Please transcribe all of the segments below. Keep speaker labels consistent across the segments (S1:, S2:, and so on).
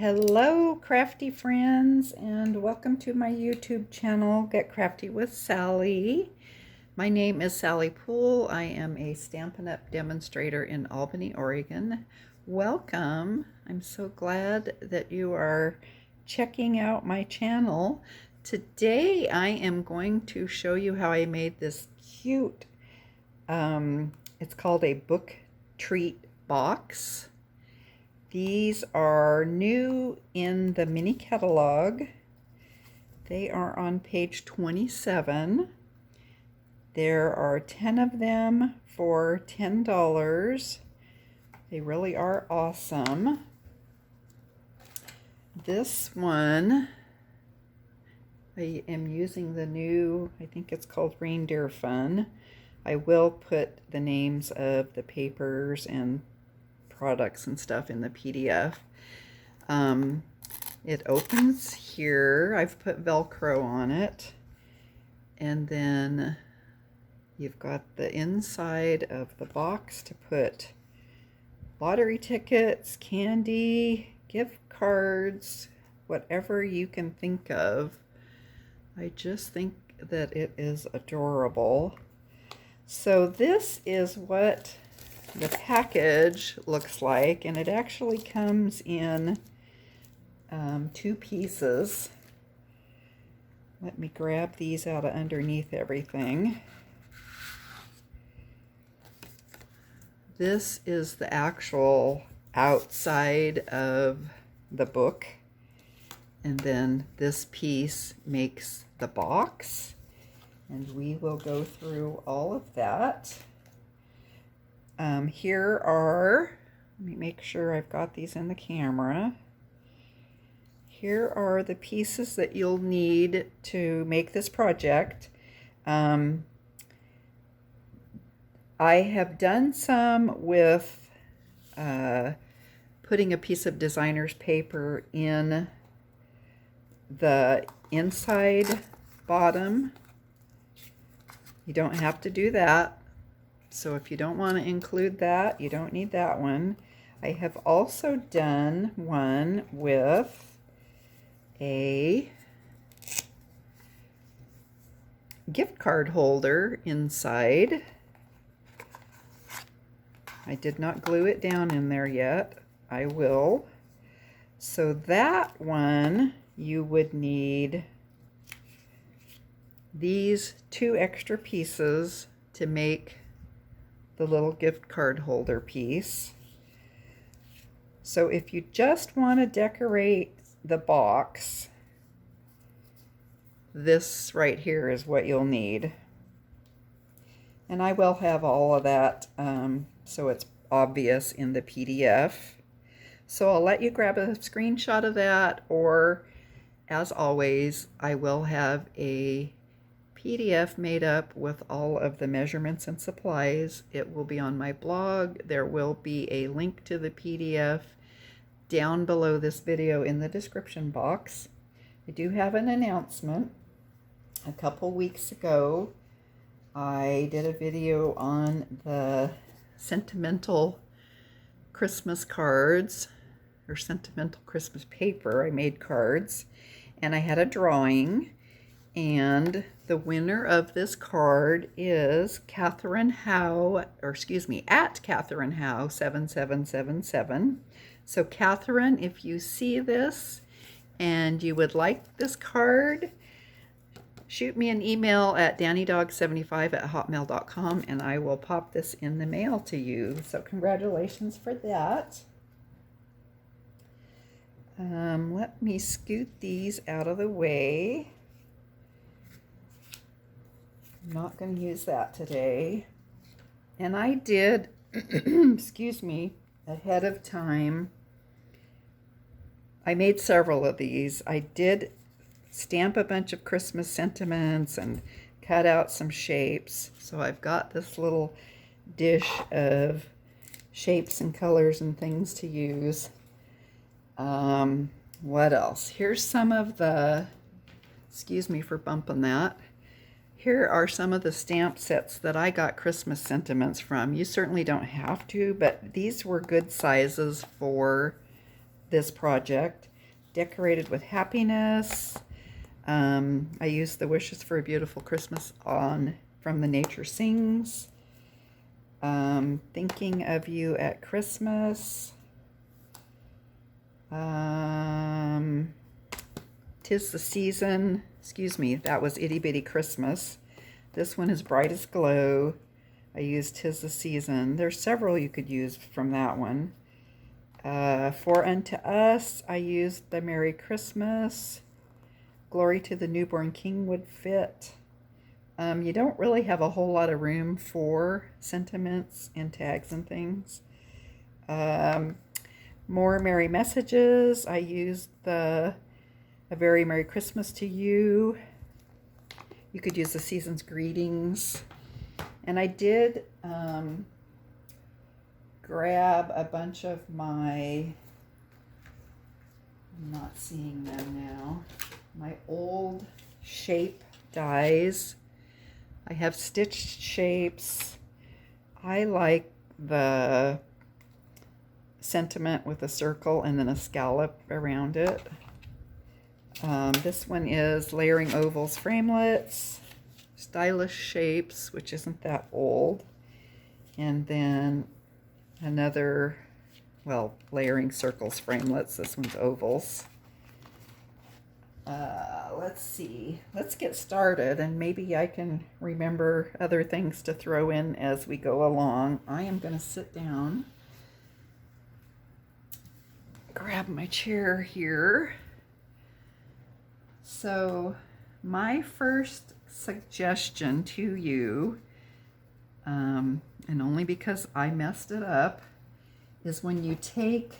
S1: Hello, crafty friends, and welcome to my YouTube channel, Get Crafty with Sally. My name is Sally Poole. I am a Stampin' Up! Demonstrator in Albany, Oregon. Welcome. I'm so glad that you are checking out my channel. Today I am going to show you how I made this cute, it's called a book treat box. These are new in the mini catalog. They are on page 27. There are 10 of them for $10. They really are awesome. This one, I am using the new, I think it's called Reindeer Fun. I will put the names of the papers and products and stuff in the PDF. It opens here. I've put velcro on it, and then you've got the inside of the box to put lottery tickets, candy, gift cards, whatever you can think of. I just think that it is adorable. So this is what the package looks like, and it actually comes in two pieces. Let me grab these out of underneath everything. This is the actual outside of the book, and then this piece makes the box, and we will go through all of that. Here are, let me make sure I've got these in the camera. Here are the pieces that you'll need to make this project. I have done some with putting a piece of designer's paper in the inside bottom. You don't have to do that. So if you don't want to include that, you don't need that one. I have also done one with a gift card holder inside. I did not glue it down in there yet. I will. So that one, you would need these two extra pieces to make the little gift card holder piece. So if you just want to decorate the box, this right here is what you'll need. And I will have all of that so it's obvious in the PDF. So I'll let you grab a screenshot of that, or as always, I will have a PDF made up with all of the measurements and supplies. It will be on my blog. There will be a link to the PDF down below this video in the description box. I do have an announcement. A couple weeks ago, I did a video on the sentimental Christmas cards, or sentimental Christmas paper. I made cards, and I had a drawing. And the winner of this card is Catherine Howe, or excuse me, at Catherine Howe 7777. So Catherine, if you see this and you would like this card, shoot me an email at dannydog75@hotmail.com, and I will pop this in the mail to you. So congratulations for that. Let me scoot these out of the way. I'm not going to use that today. And I did, excuse me, ahead of time, I made several of these. I did stamp a bunch of Christmas sentiments and cut out some shapes. So I've got this little dish of shapes and colors and things to use. What else? Here's some of the, excuse me for bumping that. Here are some of the stamp sets that I got Christmas sentiments from. You certainly don't have to, but these were good sizes for this project. Decorated with Happiness. I used the Wishes for a Beautiful Christmas on from the Nature Sings. Thinking of You at Christmas. 'Tis the Season. Excuse me, that was Itty Bitty Christmas. This one is Brightest Glow. I used 'Tis the Season. There's several you could use from that one. For Unto Us, I used the Merry Christmas. Glory to the Newborn King would fit. You don't really have a whole lot of room for sentiments and tags and things. More Merry Messages. I used A Very Merry Christmas to You. You could use the Season's Greetings. And I did grab a bunch of my, I'm not seeing them now, my old shape dies. I have stitched shapes. I like the sentiment with a circle and then a scallop around it. This one is Layering Ovals Framelits, Stylish Shapes, which isn't that old. And then another, well, Layering Circles Framelits. This one's ovals. Let's see. Let's get started, and maybe I can remember other things to throw in as we go along. I am going to sit down, grab my chair here. So my first suggestion to you, and only because I messed it up, is when you take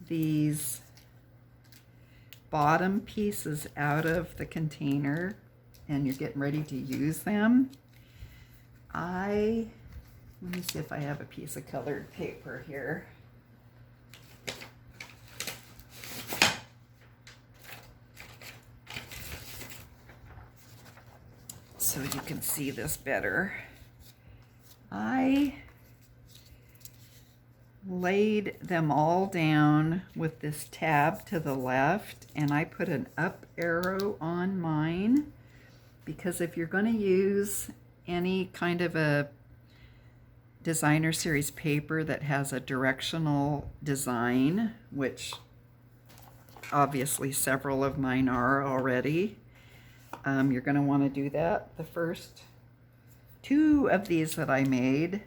S1: these bottom pieces out of the container and you're getting ready to use them, let me see if I have a piece of colored paper here. So you can see this better. I laid them all down with this tab to the left, and I put an up arrow on mine, because if you're going to use any kind of a designer series paper that has a directional design, which obviously several of mine are already, you're going to want to do that. The first two of these that I made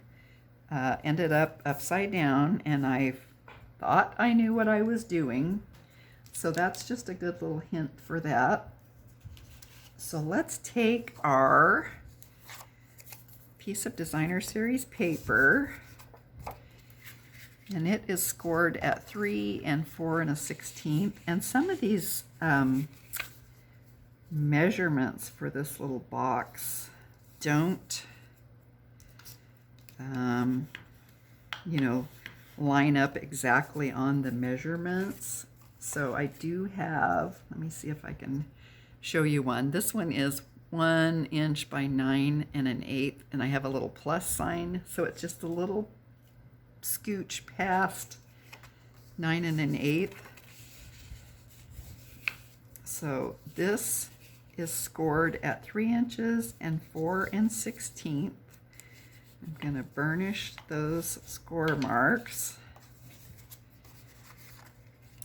S1: ended up upside down, and I thought I knew what I was doing. So that's just a good little hint for that. So let's take our piece of designer series paper, and it is scored at 3 4 1/16. And some of these measurements for this little box don't line up exactly on the measurements. So I do have, let me see if I can show you one. This one is 1 inch by 9 1/8, and I have a little plus sign, so it's just a little scooch past 9 1/8. So this is scored at 3 inches and 4 1/16. I'm going to burnish those score marks.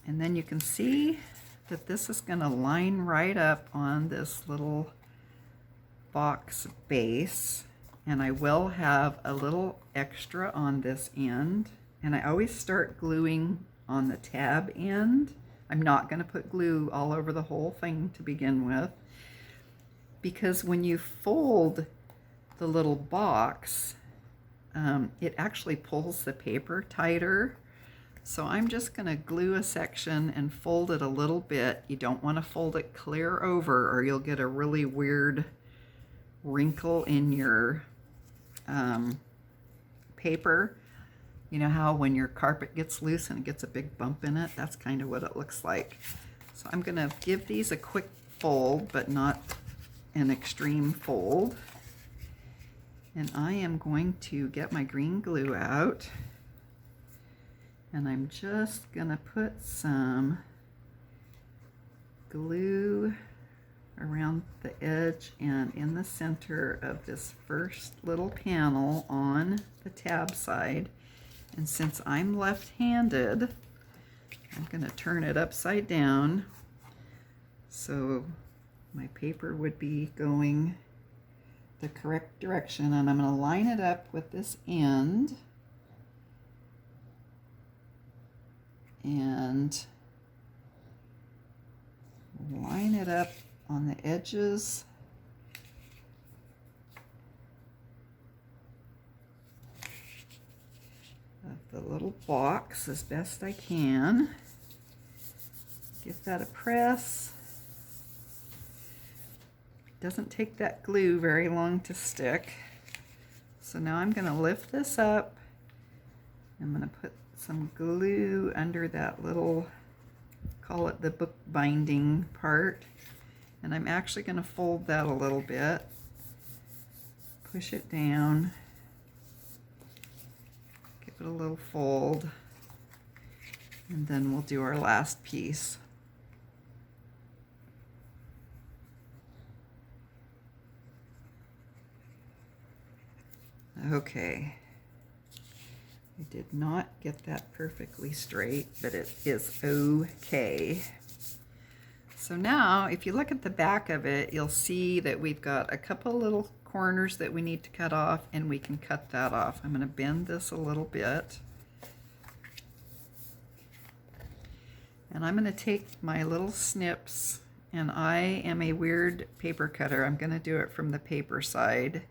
S1: And then you can see that this is going to line right up on this little box base. And I will have a little extra on this end. And I always start gluing on the tab end. I'm not going to put glue all over the whole thing to begin with, because when you fold the little box, it actually pulls the paper tighter. So I'm just going to glue a section and fold it a little bit. You don't want to fold it clear over, or you'll get a really weird wrinkle in your paper. You know how when your carpet gets loose and it gets a big bump in it? That's kind of what it looks like. So I'm going to give these a quick fold, but not an extreme fold. And I am going to get my green glue out, and I'm just going to put some glue around the edge and in the center of this first little panel on the tab side. And since I'm left-handed, I'm going to turn it upside down so my paper would be going the correct direction, and I'm going to line it up with this end and line it up on the edges of the little box as best I can. Give that a press. Doesn't take that glue very long to stick. So now I'm going to lift this up. I'm going to put some glue under that little, call it the book binding part. And I'm actually going to fold that a little bit. Push it down. Give it a little fold. And then we'll do our last piece. Okay, I did not get that perfectly straight, but it is okay. So now, if you look at the back of it, you'll see that we've got a couple little corners that we need to cut off, and we can cut that off. I'm going to bend this a little bit. And I'm going to take my little snips, and I am a weird paper cutter. I'm going to do it from the paper side.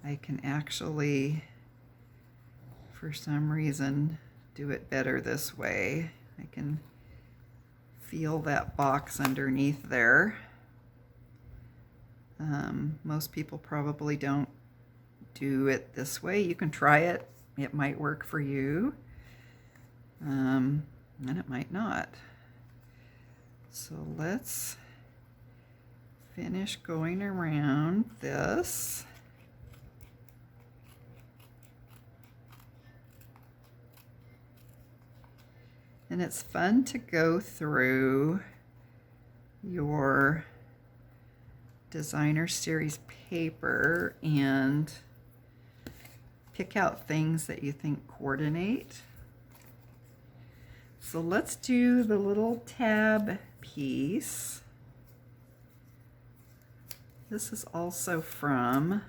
S1: I can actually, for some reason, do it better this way. I can feel that box underneath there. Most people probably don't do it this way. You can try it. It might work for you, and it might not. So let's finish going around this. And it's fun to go through your designer series paper and pick out things that you think coordinate. So let's do the little tab piece. This is also from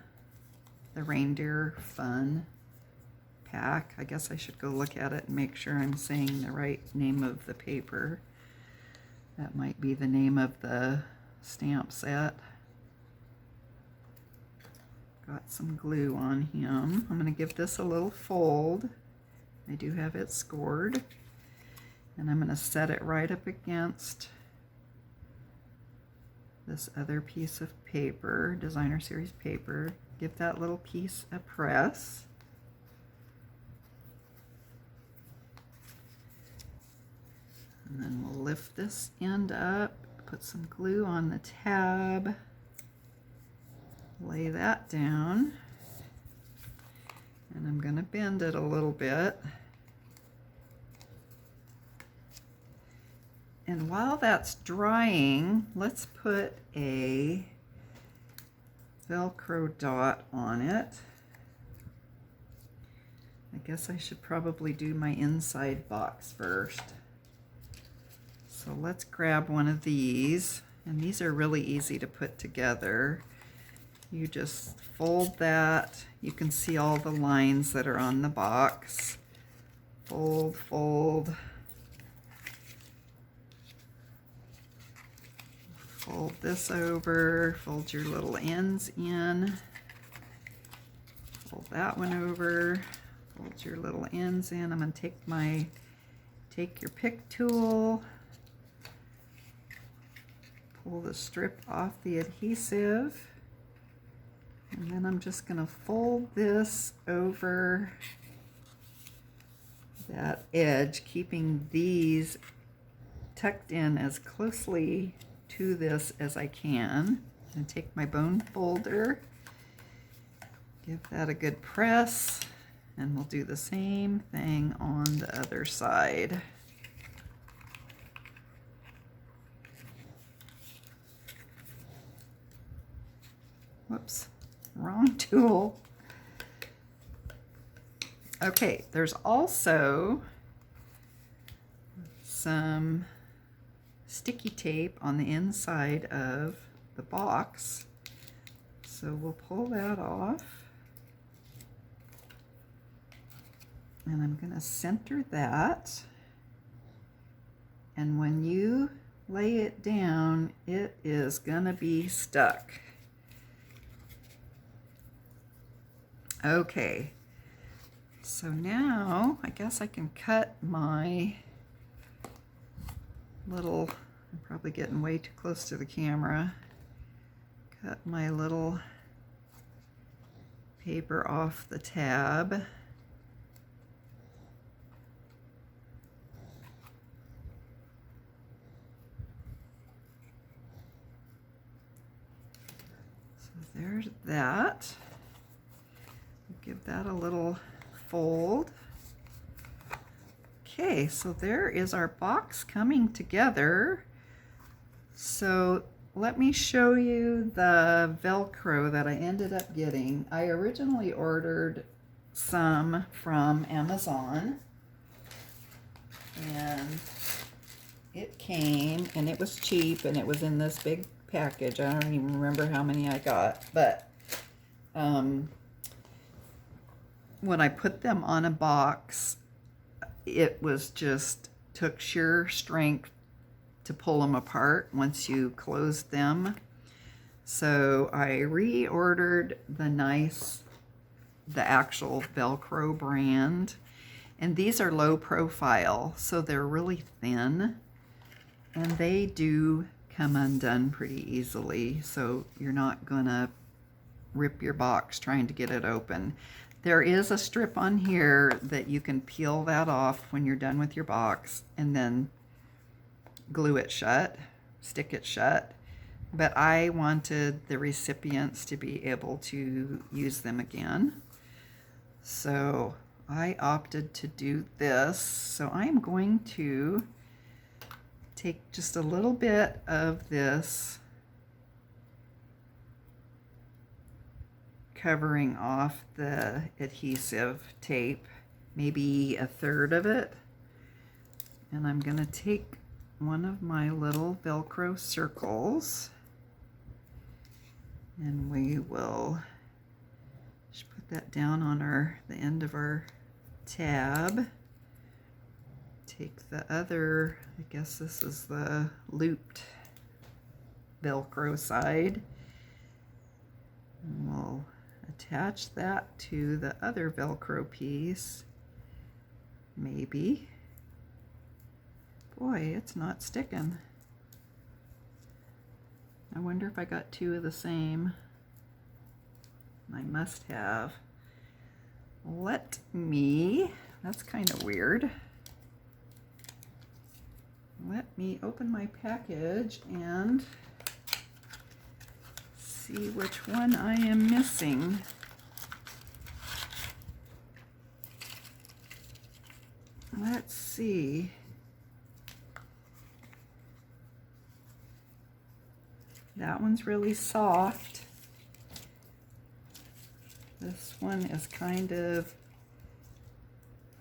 S1: the Reindeer Fun pack. I guess I should go look at it and make sure I'm saying the right name of the paper. That might be the name of the stamp set. Got some glue on him. I'm going to give this a little fold. I do have it scored. And I'm going to set it right up against this other piece of paper, designer series paper. Give that little piece a press. And then we'll lift this end up, put some glue on the tab, lay that down, and I'm going to bend it a little bit. And while that's drying, let's put a Velcro dot on it. I guess I should probably do my inside box first. So let's grab one of these, and these are really easy to put together. You just fold that. You can see all the lines that are on the box. Fold, fold. Fold this over, fold your little ends in. Fold that one over, fold your little ends in. I'm going to take your pick tool, pull the strip off the adhesive, and then I'm just going to fold this over that edge, keeping these tucked in as closely to this as I can. And take my bone folder, give that a good press, and we'll do the same thing on the other side. Whoops, wrong tool. Okay, there's also some sticky tape on the inside of the box. So we'll pull that off. And I'm going to center that. And when you lay it down, it is going to be stuck. Okay. So now I guess I can cut my little, I'm probably getting way too close to the camera, cut my little paper off the tab. So there's that. Give that a little fold. Okay, so there is our box coming together. So let me show you the Velcro that I ended up getting. I originally ordered some from Amazon, and it came and it was cheap and it was in this big package. I don't even remember how many I got, but when I put them on a box, it was just took sheer strength to pull them apart once you closed them. So I reordered the actual Velcro brand, and these are low profile, so they're really thin, and they do come undone pretty easily, so you're not gonna rip your box trying to get it open. There is a strip on here that you can peel that off when you're done with your box and then glue it shut, stick it shut. But I wanted the recipients to be able to use them again. So I opted to do this. So I am going to take just a little bit of this covering off the adhesive tape, maybe a third of it, and I'm going to take one of my little Velcro circles, and we will just put that down on the end of our tab. Take the other, I guess this is the looped Velcro side, and we'll attach that to the other Velcro piece. Maybe. Boy, it's not sticking. I wonder if I got two of the same. I must have. That's kind of weird. Let me open my package and see which one I am missing. Let's see. That one's really soft. This one is kind of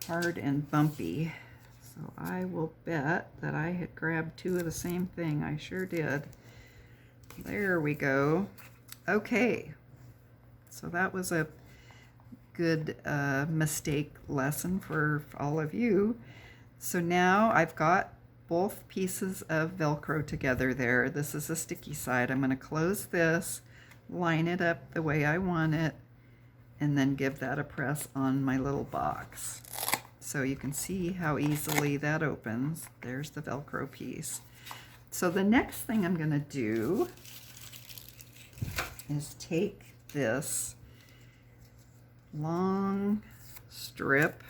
S1: hard and bumpy. So I will bet that I had grabbed two of the same thing. I sure did. There we go. Okay, so that was a good mistake lesson for all of you. So now I've got both pieces of Velcro together there. This is the sticky side. I'm going to close this, line it up the way I want it, and then give that a press on my little box. So you can see how easily that opens. There's the Velcro piece. So the next thing I'm going to do is take this long strip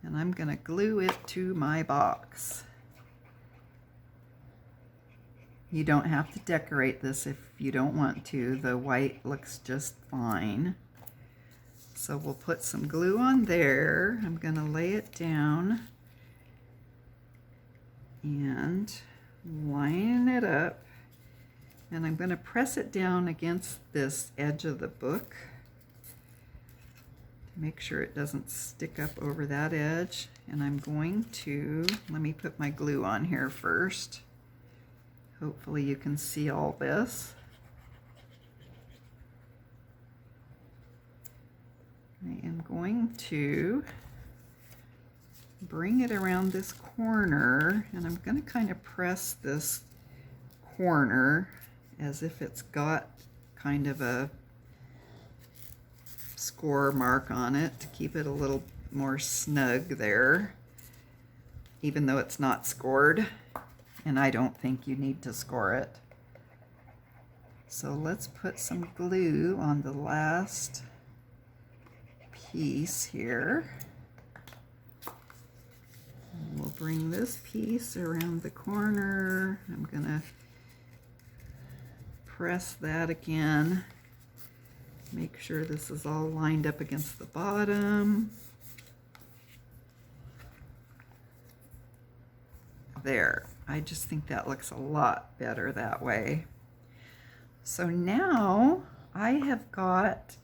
S1: and I'm going to glue it to my box. You don't have to decorate this if you don't want to. The white looks just fine. So we'll put some glue on there. I'm going to lay it down and line it up. And I'm going to press it down against this edge of the book to make sure it doesn't stick up over that edge. And I'm going to, let me put my glue on here first. Hopefully you can see all this. I am going to bring it around this corner, and I'm going to kind of press this corner as if it's got kind of a score mark on it to keep it a little more snug there, even though it's not scored, and I don't think you need to score it. So let's put some glue on the last piece here. And we'll bring this piece around the corner. I'm gonna press that again. Make sure this is all lined up against the bottom. There. I just think that looks a lot better that way. So now I have got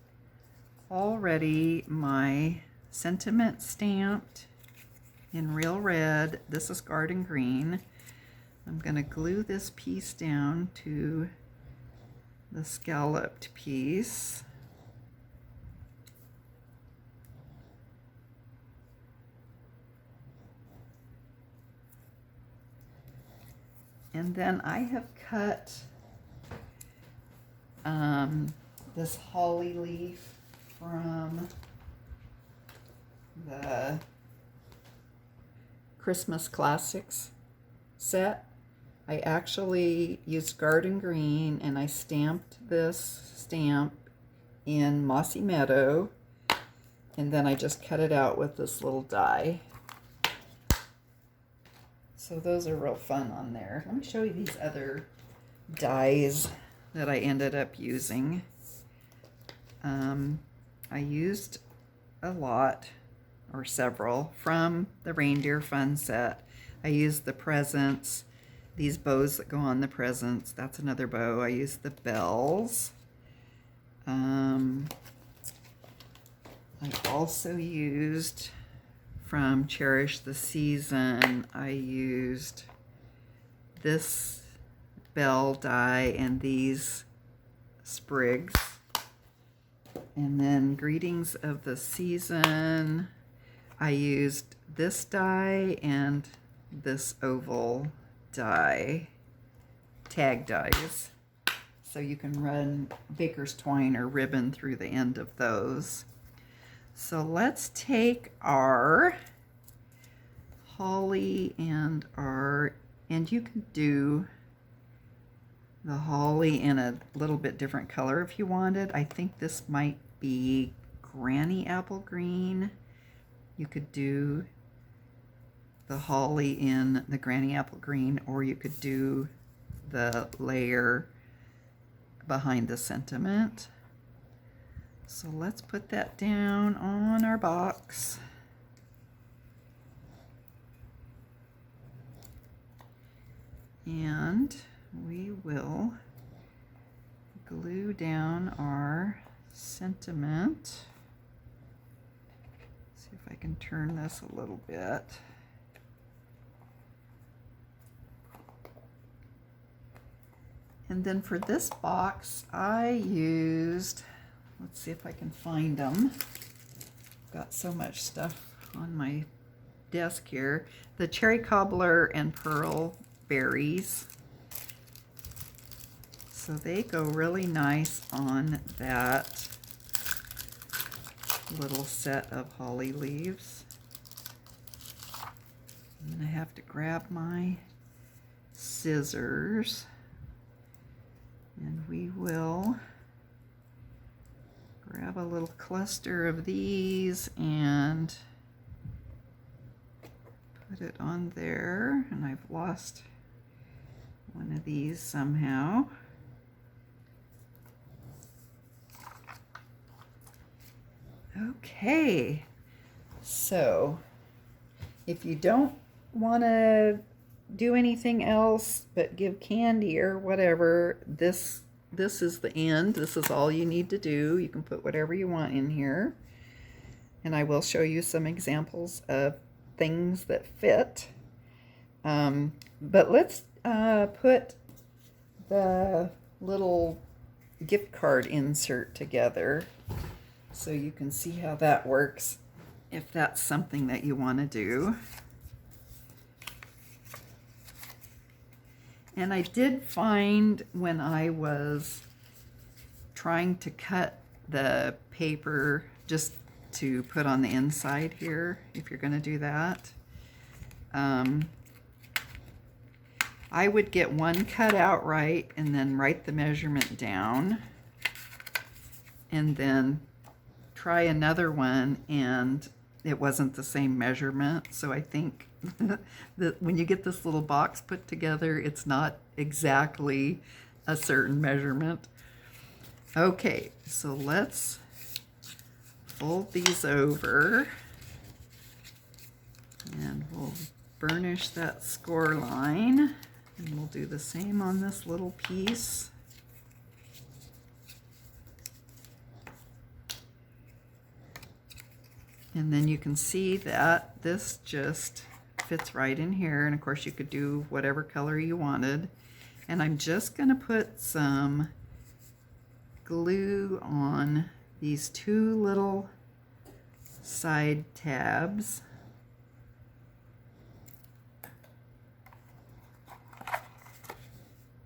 S1: already my sentiment stamped in real red. This is garden green. I'm going to glue this piece down to the scalloped piece. And then I have cut this holly leaf from the Christmas Classics set. I actually used garden green and I stamped this stamp in Mossy Meadow, and then I just cut it out with this little die. So those are real fun on there. Let me show you these other dies that I ended up using. I used a lot, or several, from the Reindeer Fun set. I used the presents, these bows that go on the presents. That's another bow. I used the bells. I also used from Cherish the Season, I used this bell die and these sprigs. And then Greetings of the Season, I used this die and this oval die, tag dies. So you can run baker's twine or ribbon through the end of those. So let's take our holly and you can do the holly in a little bit different color if you wanted. I think this might be Granny Apple Green. You could do the holly in the Granny Apple Green, or you could do the layer behind the sentiment. So let's put that down on our box. And we will glue down our sentiment. See if I can turn this a little bit. And then for this box, I used, let's see if I can find them. Got so much stuff on my desk here. The Cherry Cobbler and Pearl Berries. So they go really nice on that little set of holly leaves. I'm gonna have to grab my scissors, and we will grab a little cluster of these and put it on there. And I've lost one of these somehow. Okay, so if you don't want to do anything else but give candy or whatever, this is the end. This is all you need to do. You can put whatever you want in here. And I will show you some examples of things that fit. But let's put the little gift card insert together so you can see how that works if that's something that you want to do. And I did find when I was trying to cut the paper just to put on the inside here, if you're going to do that, I would get one cut out right and then write the measurement down, and then try another one and it wasn't the same measurement. So I think that when you get this little box put together, it's not exactly a certain measurement. Okay, so let's fold these over and we'll burnish that score line, and we'll do the same on this little piece. And then you can see that this just fits right in here, and of course you could do whatever color you wanted. And I'm just going to put some glue on these two little side tabs.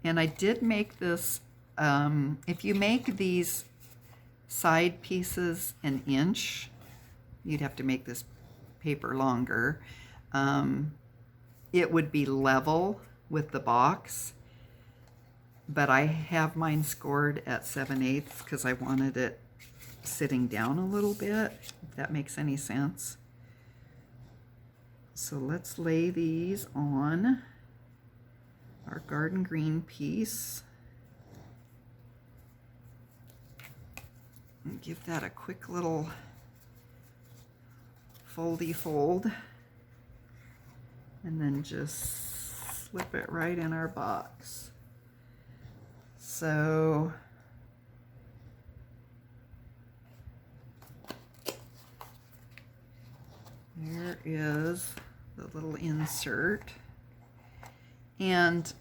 S1: And I did make this, if you make these side pieces an inch, you'd have to make this paper longer. It would be level with the box, but I have mine scored at 7/8 because I wanted it sitting down a little bit, if that makes any sense. So let's lay these on our garden green piece and give that a quick little foldy fold, and then just slip it right in our box. So there is the little insert. And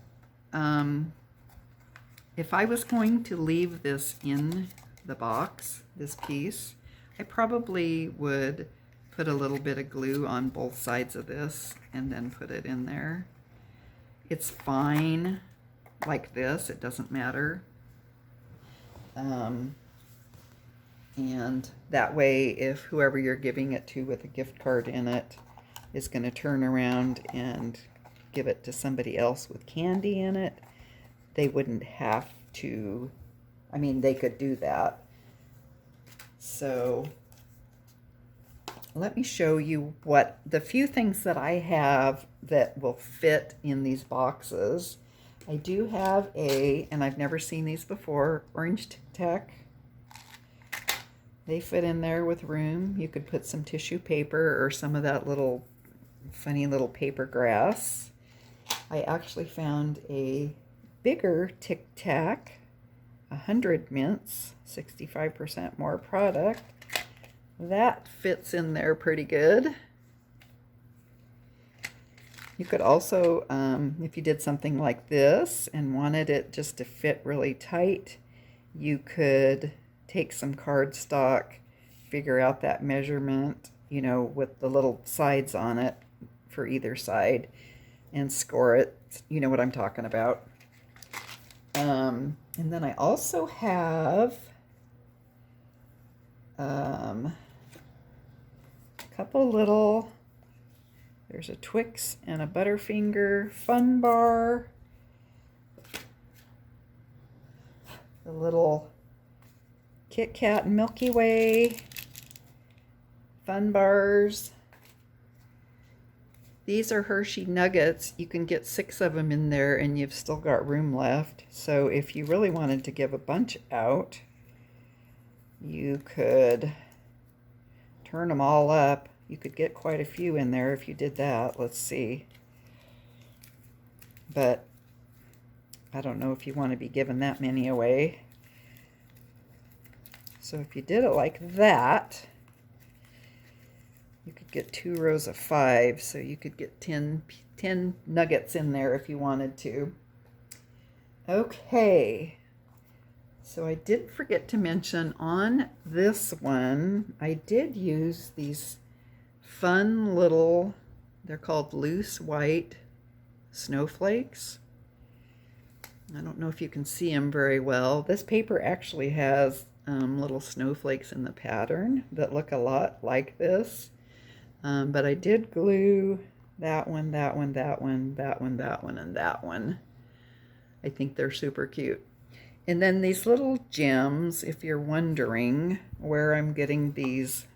S1: if I was going to leave this in the box, this piece, I probably would put a little bit of glue on both sides of this and then put it in there. It's fine like this, it doesn't matter. And that way, if whoever you're giving it to with a gift card in it is going to turn around and give it to somebody else with candy in it, they wouldn't have to, I mean, they could do that. So let me show you what the few things that I have that will fit in these boxes. I do have and I've never seen these before, orange Tic Tac. They fit in there with room. You could put some tissue paper or some of that little funny little paper grass. I actually found a bigger Tic Tac, 100 mints, 65% more product. That fits in there pretty good. You could also, if you did something like this and wanted it just to fit really tight, you could take some cardstock, figure out that measurement, you know, with the little sides on it for either side, and score it. You know what I'm talking about. And then I also have a couple little, there's a Twix and a Butterfinger fun bar, the little Kit Kat and Milky Way fun bars. These are Hershey Nuggets. You can get 6 of them in there and you've still got room left. So if you really wanted to give a bunch out, you could turn them all up. You could get quite a few in there if you did that. Let's see. but I don't know if you want to be giving that many away. So if you did it like that, you could get 2 rows of 5, so you could get 10 nuggets in there if you wanted to. Okay, so I did forget to mention on this one, I did use these fun little, they're called loose white snowflakes. I don't know if you can see them very well. This paper actually has little snowflakes in the pattern that look a lot like this. But I did glue that one, that one, that one, that one, that one, and that one. I think they're super cute. And then these little gems, if you're wondering where I'm getting these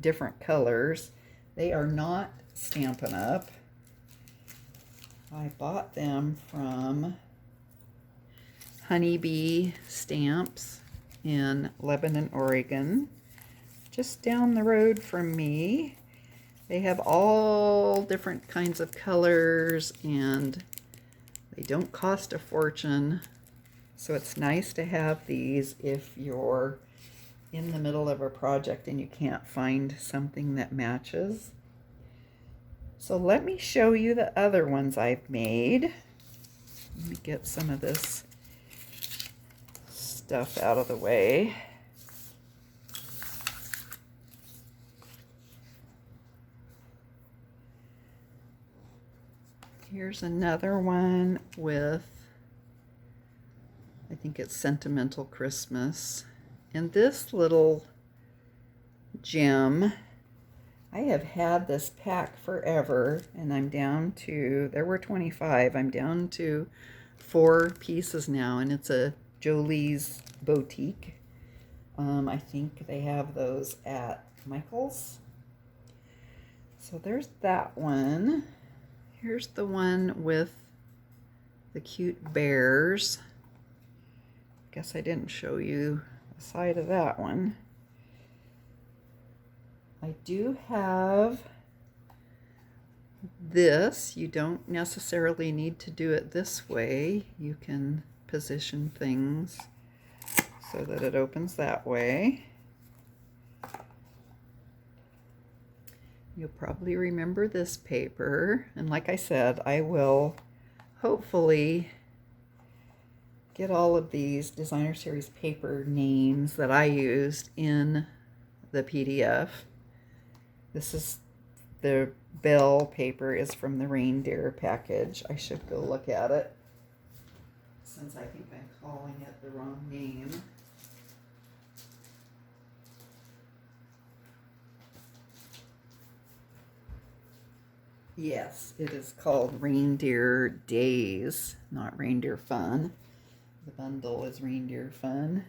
S1: different colors, they are not Stampin' Up. I bought them from Honeybee Stamps in Lebanon, Oregon, just down the road from me. They have all different kinds of colors and they don't cost a fortune. So it's nice to have these if you're in the middle of a project and you can't find something that matches. So let me show you the other ones I've made. Let me get some of this stuff out of the way. Here's another one with, I think it's Sentimental Christmas. And this little gem, I have had this pack forever, and I'm down to, there were 25, I'm down to 4 pieces now, and it's a Jolie's Boutique. I think they have those at Michael's. So there's that one. Here's the one with the cute bears. Guess I didn't show you the side of that one. I do have this. You don't necessarily need to do it this way. You can position things so that it opens that way. You'll probably remember this paper, and like I said, I will hopefully get all of these designer series paper names that I used in the PDF. This is the bell paper is from the reindeer package. I should go look at it since I think I'm calling it the wrong name. Yes, it is called Reindeer Days, not Reindeer Fun. The bundle is Reindeer Fun.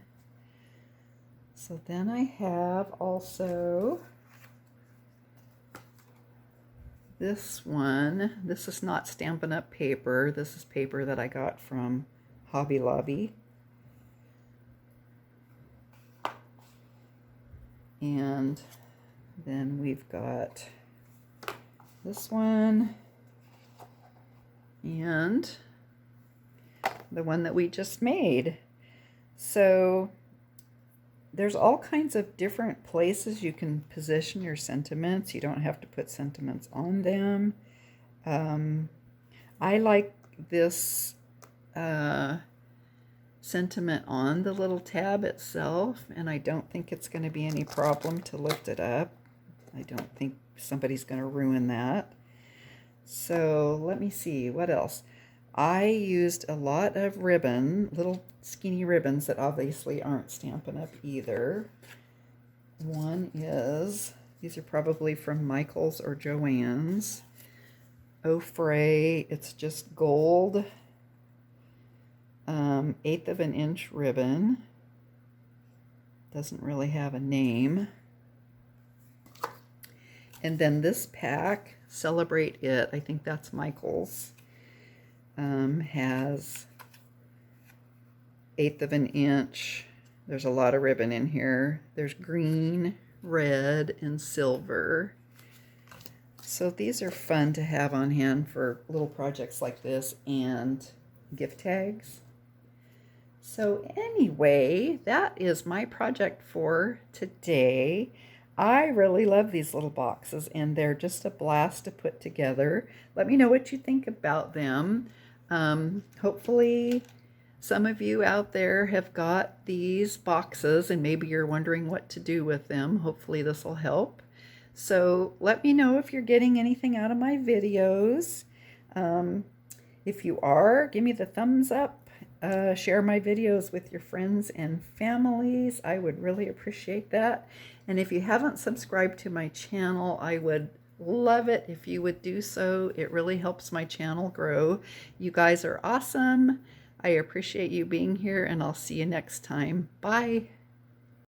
S1: So then I have also this one. This is not Stampin' Up paper. This is paper that I got from Hobby Lobby. And then we've got this one and the one that we just made. So there's all kinds of different places you can position your sentiments. You don't have to put sentiments on them. I like this sentiment on the little tab itself, and I don't think it's going to be any problem to lift it up. I don't think somebody's going to ruin that. So let me see, what else? I used a lot of ribbon, little skinny ribbons that obviously aren't Stampin' Up either. One is, these are probably from Michael's or Joann's. Au Frais, it's just gold, 1/8 of an inch ribbon. Doesn't really have a name. And then this pack, Celebrate It, I think that's Michael's, has 1/8 of an inch. There's a lot of ribbon in here. There's green, red, and silver. So these are fun to have on hand for little projects like this and gift tags. So anyway, that is my project for today. I really love these little boxes and they're just a blast to put together. Let me know what you think about them. Hopefully some of you out there have got these boxes and maybe you're wondering what to do with them. Hopefully this will help. So let me know if you're getting anything out of my videos. If you are, give me the thumbs up. Share my videos with your friends and families. I would really appreciate that. And if you haven't subscribed to my channel, I would love it if you would do so. It really helps my channel grow. You guys are awesome. I appreciate you being here, and I'll see you next time. Bye.